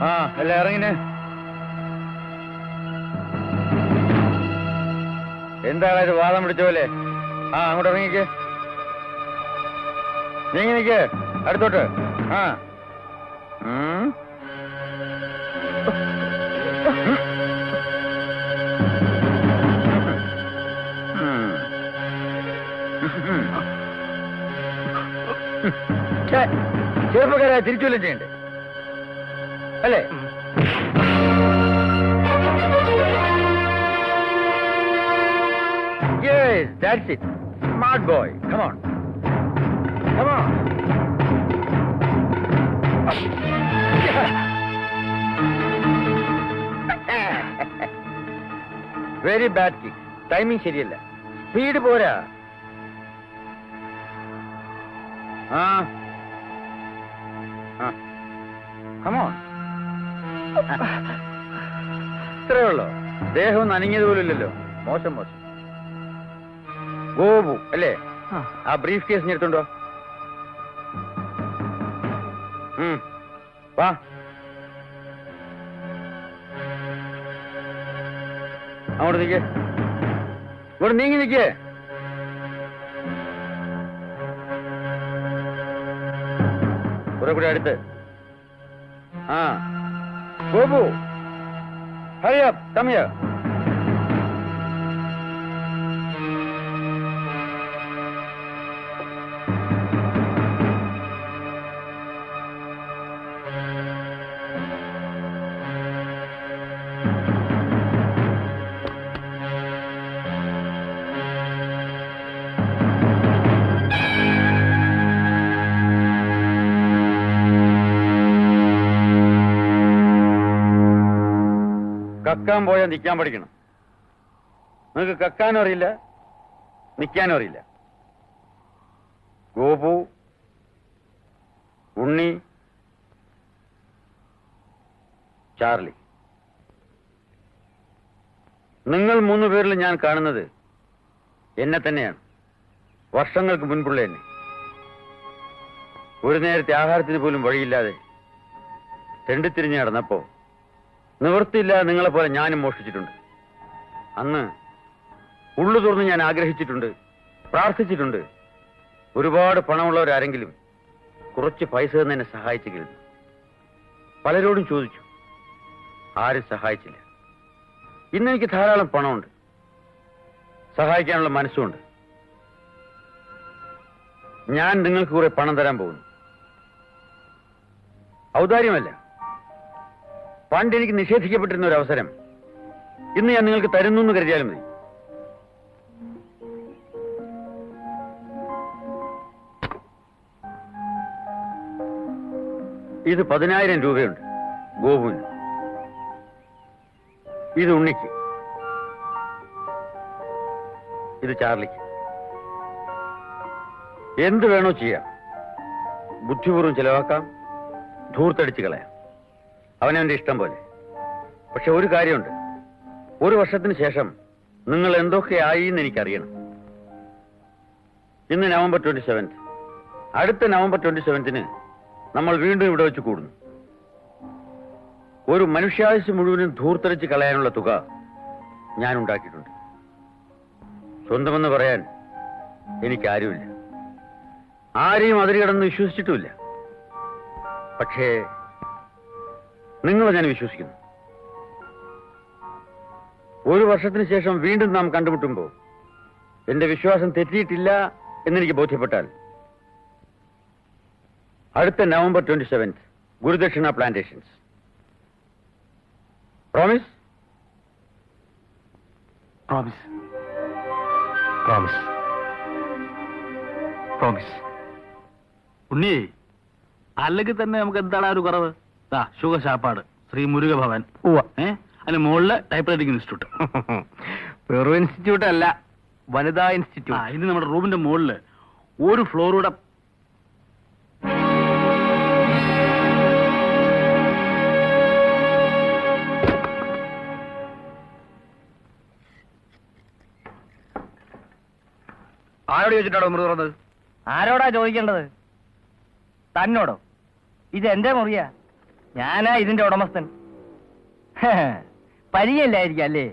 ആ അല്ല ഇറങ്ങിനെ. എന്താണ് ഇത് വാദം പിടിച്ച പോലെ? ആ അങ്ങോട്ട് ഇറങ്ങിക്ക്. നീങ്ങി നിക്ക് അടുത്തോട്ട്. ആ ചെറുപ്പക്കാരെ തിരിച്ചുവല്ലം ചെയ്യണ്ടേ അല്ലേ? Yes, that's it. Smart boy. Come on. Come on. Very bad kick. Timing ശരിയല്ല. സ്പീഡ് പോരാ. Come on. ഇത്രേ ഉള്ളോ? ദേഹം നനങ്ങിയത് പോലും ഇല്ലല്ലോ. മോശം മോശം. ഗോപു അല്ലേ? ആ ബ്രീഫ് കേസ് എടുത്തുണ്ടോ? വാ. അങ്ങോട്ട് നിൽക്കേ. ഇവിടെ നീങ്ങി നിൽക്കേ. കുറെ കൂടെ അടുത്ത്. ആ Gopu hurry up, come here. കക്കാൻ പോയാൽ നിൽക്കാൻ പഠിക്കണം. നിങ്ങൾക്ക് കക്കാനും അറിയില്ല, നിൽക്കാനും അറിയില്ല. ഗോപു, ഉണ്ണി, ചാർലി, നിങ്ങൾ 3 പേരിൽ ഞാൻ കാണുന്നത് എന്നെ തന്നെയാണ്. വർഷങ്ങൾക്ക് മുൻപുള്ള എന്നെ. ഒരു നേരത്തെ ആഹാരത്തിന് പോലും വഴിയില്ലാതെ തെണ്ടിത്തിരിഞ്ഞ് നടന്നപ്പോ നിവൃത്തിയില്ലാതെ നിങ്ങളെപ്പോലെ ഞാനും മോഷ്ടിച്ചിട്ടുണ്ട്. അന്ന് ഉള്ളു തുറന്ന് ഞാൻ ആഗ്രഹിച്ചിട്ടുണ്ട്, പ്രാർത്ഥിച്ചിട്ടുണ്ട്. ഒരുപാട് പണമുള്ളവരാരെങ്കിലും കുറച്ച് പൈസ തന്നെ എന്നെ സഹായിച്ചെങ്കിലും. പലരോടും ചോദിച്ചു, ആരും സഹായിച്ചില്ല. ഇന്നെനിക്ക് ധാരാളം പണമുണ്ട്, സഹായിക്കാനുള്ള മനസ്സുമുണ്ട്. ഞാൻ നിങ്ങൾക്ക് കുറെ പണം തരാൻ പോകുന്നു. ഔദാര്യമല്ല, പണ്ട് എനിക്ക് നിഷേധിക്കപ്പെട്ടിരുന്ന ഒരു അവസരം ഇന്ന് ഞാൻ നിങ്ങൾക്ക് തരുന്നു എന്ന് കരുതിയാലും മതി. ഇത് 10,000 രൂപയുണ്ട് ഗോപുവിന്. ഇത് ഉണ്ണിക്ക്. ഇത് ചാർലിക്ക്. എന്ത് വേണോ ചെയ്യാം. ബുദ്ധിപൂർവ്വം ചെലവാക്കാം, ധൂർത്തടിച്ച് കളയാം. അവനവന്റെ ഇഷ്ടം പോലെ. പക്ഷെ ഒരു കാര്യമുണ്ട്, 1 വർഷത്തിന് ശേഷം നിങ്ങൾ എന്തൊക്കെയായി എന്ന് എനിക്കറിയണം. ഇന്ന് നവംബർ 27. അടുത്ത നവംബർ 27 നമ്മൾ വീണ്ടും ഇവിടെ വെച്ച് കൂടുന്നു. ഒരു മനുഷ്യായുസ് മുഴുവനും ധൂർത്തടിച്ച് കളയാനുള്ള തുക ഞാൻ ഉണ്ടാക്കിയിട്ടുണ്ട്. സ്വന്തമെന്ന് പറയാൻ എനിക്കാരുമില്ല, ആരെയും അതിരുകടന്ന് വിശ്വസിച്ചിട്ടുമില്ല. പക്ഷേ നിങ്ങളെ ഞാൻ വിശ്വസിക്കുന്നു. 1 വർഷത്തിന് ശേഷം വീണ്ടും നാം കണ്ടുമുട്ടുമ്പോൾ എന്റെ വിശ്വാസം തെറ്റിയിട്ടില്ല എന്നെനിക്ക് ബോധ്യപ്പെട്ടാൽ അടുത്ത November 27 Gurudakshina plantations. Promise? Promise. Promise. Promise. Unni, അല്ലെങ്കിൽ തന്നെ നമുക്ക് എന്താണ് ഒരു കുറവ്? ഷുഗർ ശാപ്പാട്, ശ്രീ മുരുക ഭവൻ, അതിന് മുകളില് ടൈപ്പ് റൈറ്റിംഗ് ഇൻസ്റ്റിറ്റ്യൂട്ട്. വെറും ഇൻസ്റ്റിറ്റ്യൂട്ട് അല്ല, വനിതാ ഇൻസ്റ്റിറ്റ്യൂട്ട്. ഇനി നമ്മുടെ റൂമിന്റെ മുകളില് ഒരു ഫ്ലോറൂടെ. ആരോട് ചോദിച്ചിട്ടാണോ മുറി തുറന്നത്? ആരോടാ ചോദിക്കേണ്ടത്? തന്നോടോ? ഇത് എന്റെ മുറിയാ, ഞാനാ ഇതിന്റെ ഉടമസ്ഥൻ. പരിചയമില്ലായിരിക്കും അല്ലേ?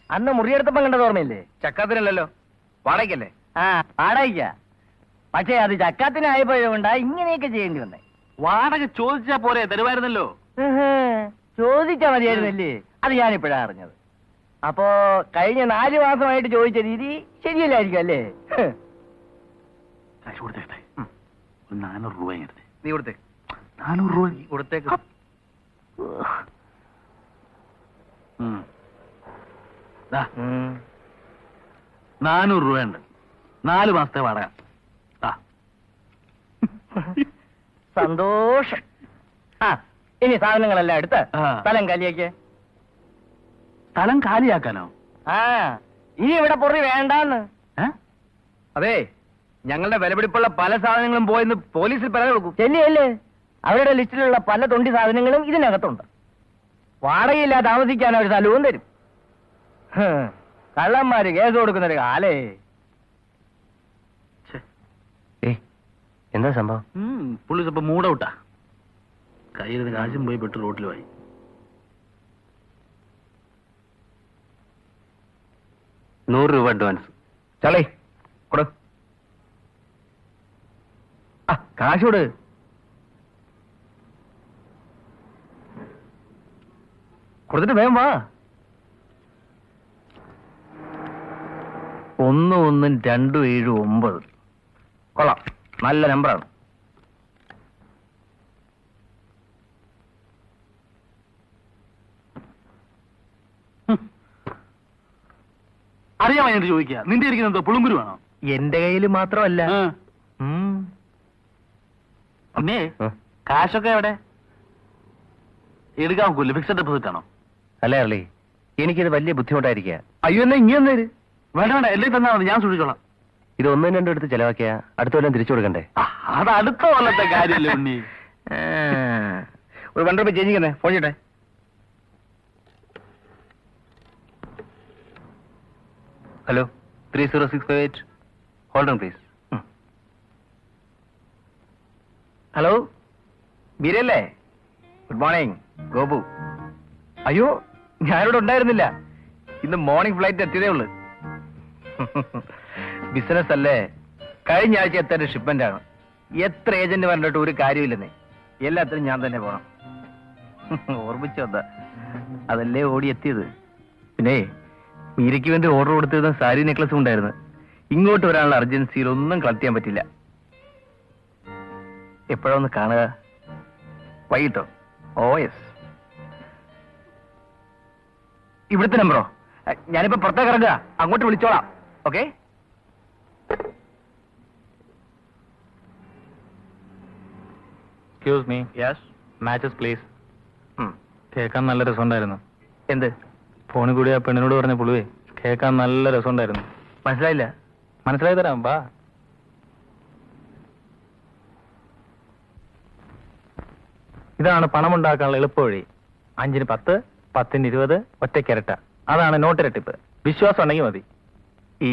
അന്ന് മുറിയെടുത്തപ്പം കണ്ടത് ഓർമ്മയില്ലേ? ചക്കാത്തിനല്ലല്ലോ, വാടകയ്ക്കല്ലേ? ആ, വാടകയ്ക്ക. പക്ഷേ അത് ചക്കാത്തിനായപ്പോഴാ ഇങ്ങനെയൊക്കെ ചെയ്യേണ്ടി വന്നേ. വാടക ചോദിച്ചാ പോരെ, തരുമായിരുന്നല്ലോ. ചോദിച്ചാ മതിയായിരുന്നല്ലേ? അത് ഞാനിപ്പോഴാ അറിഞ്ഞത്. അപ്പോ കഴിഞ്ഞ 4 മാസമായിട്ട് ചോദിച്ച രീതി ശരിയല്ലായിരിക്കും അല്ലേ? കാശ് കൊടുത്തേട്ടെ. ഒരു 400 രൂപ എടുത്തേ. നീ കൊടുത്തേ. 400 രൂപ കൊടുത്തേക്ക്. ദാ, 400 രൂപയുണ്ട്. 4 മാസത്തെ വാടക. ദാ. സന്തോഷം. ആ, ഇനി സാധനങ്ങളെല്ലാം എടുത്ത് ആ. സ്ഥലം കലിയേക്ക്. സ്ഥലം കാലിയാക്കാനോ? ആ, ഇനി ഇവിടെ പൊറി വേണ്ടാന്ന്. ഏ? അതെ, ഞങ്ങളുടെ വിലപിടിപ്പുള്ള പല സാധനങ്ങളും പോയെന്ന് പോലീസിൽ പരാതി കൊടുക്കും. ചെല്ലിയല്ലേ, അവരുടെ ലിസ്റ്റിലുള്ള പല തൊണ്ടി സാധനങ്ങളും ഇതിനകത്തുണ്ട്. വാടകയില്ലാതെ താമസിക്കാൻ അവർ സ്ഥലവും തരും. കള്ളന്മാര് കേസ് കൊടുക്കുന്നൊരു കാലേ. എന്താ സംഭവം? പുള്ളി ഇപ്പൊ മൂടൗട്ടാ. കയ്യിലിരുന്ന് കാശും പോയി പെട്ട് റോട്ടിലുമായി. ₹100 അഡ്വാൻസ്. ചളേ കൊടു. ആ, കാശ് കൊടു. കൊടുത്തിട്ട് വേഗം വാ. 1127 കൊള്ളാം, നല്ല നമ്പറാണ്. അറിയാൻ വേണ്ടി ചോദിക്കുക. നിന്റെ ഇരിക്കുന്നത് എന്തോ പുളുങ്കുരു വേണോ? എന്റെ കയ്യിൽ മാത്രമല്ല. പിന്നെ കാശൊക്കെ എവിടെ? എടുക്കാൻ നോക്കൂല്ലേ? ഫിക്സഡ് ഡെപ്പോസിറ്റ് ആണോ? അല്ലേ അർലി, എനിക്കിത് വലിയ ബുദ്ധിമുട്ടായിരിക്കുക. അയ്യോ, എന്നാ ഇങ്ങനെ തരും. വേണ്ട വേണ്ട, എല്ലാം തന്നാ മതി, ഞാൻ സൂക്ഷിച്ചോളാം. ഇത് 1-2 എടുത്ത് ചെലവാക്കിയ അടുത്ത കൊല്ലം തിരിച്ചു കൊടുക്കണ്ടേ? അത് അടുത്ത കൊല്ലത്തെ കാര്യമല്ലേ ഉണ്ണി. ഒരു ₹1 ചേഞ്ച് ചെയ്യുന്നേ, ഫോൺ ചെയ്യട്ടെ. Hello, 30658. Hold on please. Hello, ബീരല്ലേ? Good morning, Gopu. അയ്യോ, ഞാനിവിടെ ഉണ്ടായിരുന്നില്ല. ഇന്ന് മോർണിംഗ് ഫ്ലൈറ്റ് എത്തിയതേ ഉള്ളു. ബിസിനസ് അല്ലേ, കഴിഞ്ഞ ആഴ്ച എത്തേണ്ട ഷിപ്മെന്റ് ആണ്. എത്ര ഏജന്റ് പറഞ്ഞിട്ട് ഒരു കാര്യമില്ലെന്നേ. എല്ലാത്തിനും ഞാൻ തന്നെ പോണം. ഓർമ്മിച്ചു വന്ന അതല്ലേ ഓടി എത്തിയത്. പിന്നെ മീരയ്ക്ക് വേണ്ടി ഓർഡർ കൊടുത്തിരുന്ന സാരി നെക്ലസും ഉണ്ടായിരുന്നു. ഇങ്ങോട്ട് വരാനുള്ള അർജൻസിയിൽ ഒന്നും കളക്ട് ചെയ്യാൻ പറ്റില്ല. എപ്പോഴൊന്ന് കാണുക? വൈകിട്ടോ? ഓ യെസ്. ഇവിടുത്തെ നമ്പറോ? ഞാനിപ്പോ പുറത്തേക്ക് ഇറങ്ങുക, അങ്ങോട്ട് വിളിച്ചോളാം. Okay. Excuse me, yes. Matches please. കേൾക്കാൻ നല്ല രസമുണ്ടായിരുന്നു. എന്ത്? ഫോണിൽ കൂടി ആ പെണ്ണിനോട് പറഞ്ഞ പുളുവേ, കേൾക്കാൻ നല്ല രസമുണ്ടായിരുന്നു. മനസ്സിലായില്ല. മനസ്സിലായി തരാം, വാ. ഇതാണ് പണമുണ്ടാക്കാനുള്ള എളുപ്പവഴി. 5-ന് 10, 10-ന് 20, ഒറ്റയ്ക്കിരട്ട. അതാണ് നോട്ടിരട്ടിപ്പ്. വിശ്വാസം ഉണ്ടെങ്കിൽ മതി. ഈ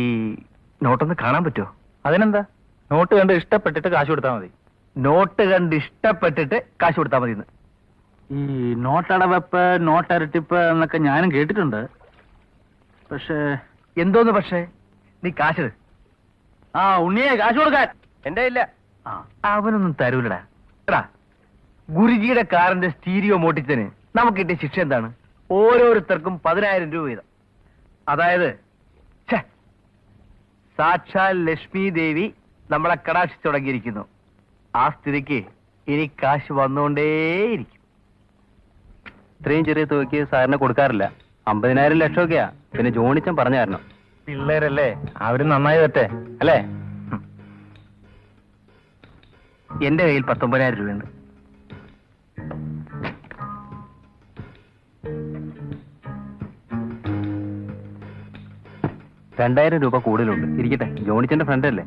നോട്ടൊന്ന് കാണാൻ പറ്റുമോ? അതിനെന്താ, നോട്ട് കണ്ട് ഇഷ്ടപ്പെട്ടിട്ട് കാശ് കൊടുത്താൽ മതി. നോട്ട് കണ്ട് ഇഷ്ടപ്പെട്ടിട്ട് കാശ് കൊടുത്താൽ മതി. ഈ നോട്ടടവെപ്പ്, നോട്ടരട്ടിപ്പ് എന്നൊക്കെ ഞാനും കേട്ടിട്ടുണ്ട്. പക്ഷേ എന്തോന്ന് പക്ഷേ? നീ കാശ് ആ ഉണ്ണിയെ കാശ് കൊടുക്കാൻ എന്റെ ഇല്ല. ആ അവനൊന്നും തരൂലടാ. എടാ, ഗുരുജിയുടെ കാറിന്റെ സ്റ്റീരിയോ മോട്ടിച്ചതിന് നമുക്ക് കിട്ടിയ ശിക്ഷ എന്താണ്? ഓരോരുത്തർക്കും 10,000 രൂപ വീതം. അതായത് സാക്ഷാൽ ലക്ഷ്മി ദേവി നമ്മളെ കടാക്ഷിച്ചു തുടങ്ങിയിരിക്കുന്നു. ആ സ്ഥിതിക്ക് ഇനി കാശ് വന്നുകൊണ്ടേയിരിക്കും. ഇത്രയും ചെറിയ തുകയ്ക്ക് സാറിന് കൊടുക്കാറില്ല. 50,000 ലക്ഷമൊക്കെയാ. പിന്നെ ജോണിച്ചൻ പറഞ്ഞു തരണം. പിള്ളേരല്ലേ, അവരും നന്നായി പറ്റേ അല്ലേ? എന്റെ കയ്യിൽ 19,000 രൂപയുണ്ട്. രൂപ കൂടുതലുണ്ട്. ഇരിക്കട്ടെ, ജോണിച്ചന്റെ ഫ്രണ്ട് അല്ലേ?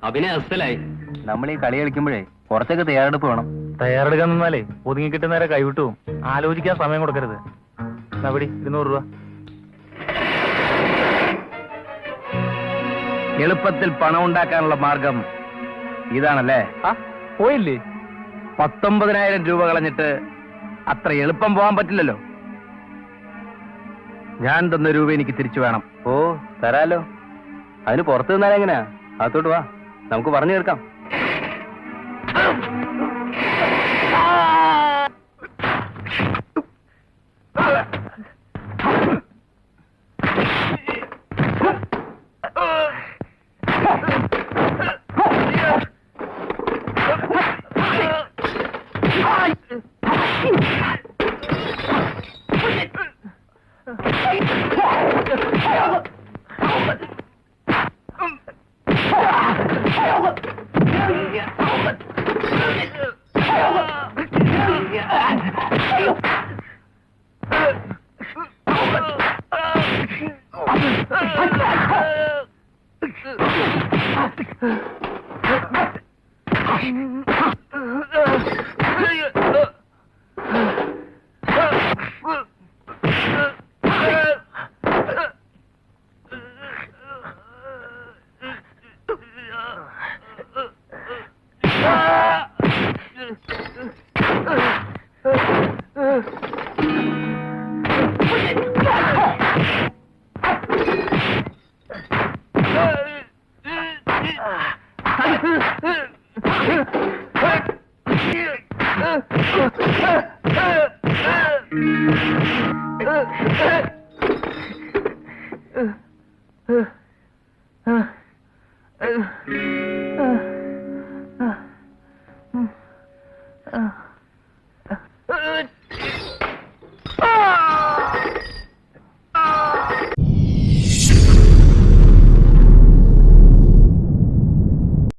അഭിനയ അസ്ഥലായി. നമ്മൾ ഈ കളി കളിക്കുമ്പോഴേ കുറച്ചൊക്കെ തയ്യാറെടുപ്പ് വേണം. തയ്യാറെടുക്കാൻ നിന്നാലേ ഒതുങ്ങി കിട്ടുന്ന നേരെ കൈവിട്ടു പോകും. ആലോചിക്കാൻ സമയം കൊടുക്കരുത്. നബടി 200 രൂപ. എളുപ്പത്തിൽ പണം ഉണ്ടാക്കാനുള്ള മാർഗം ഇതാണല്ലേ? പോയില്ലേ? 19,000 രൂപ കളഞ്ഞിട്ട് അത്ര എളുപ്പം പോകാൻ പറ്റില്ലല്ലോ. ഞാൻ തന്ന രൂപ എനിക്ക് തിരിച്ചു വേണം. ഓ തരാലോ. അതിന് പുറത്ത് നിന്നാലും എങ്ങനെയാ? അകത്തോട്ട് വാ, നമുക്ക് പറഞ്ഞു തീർക്കാം. Uh.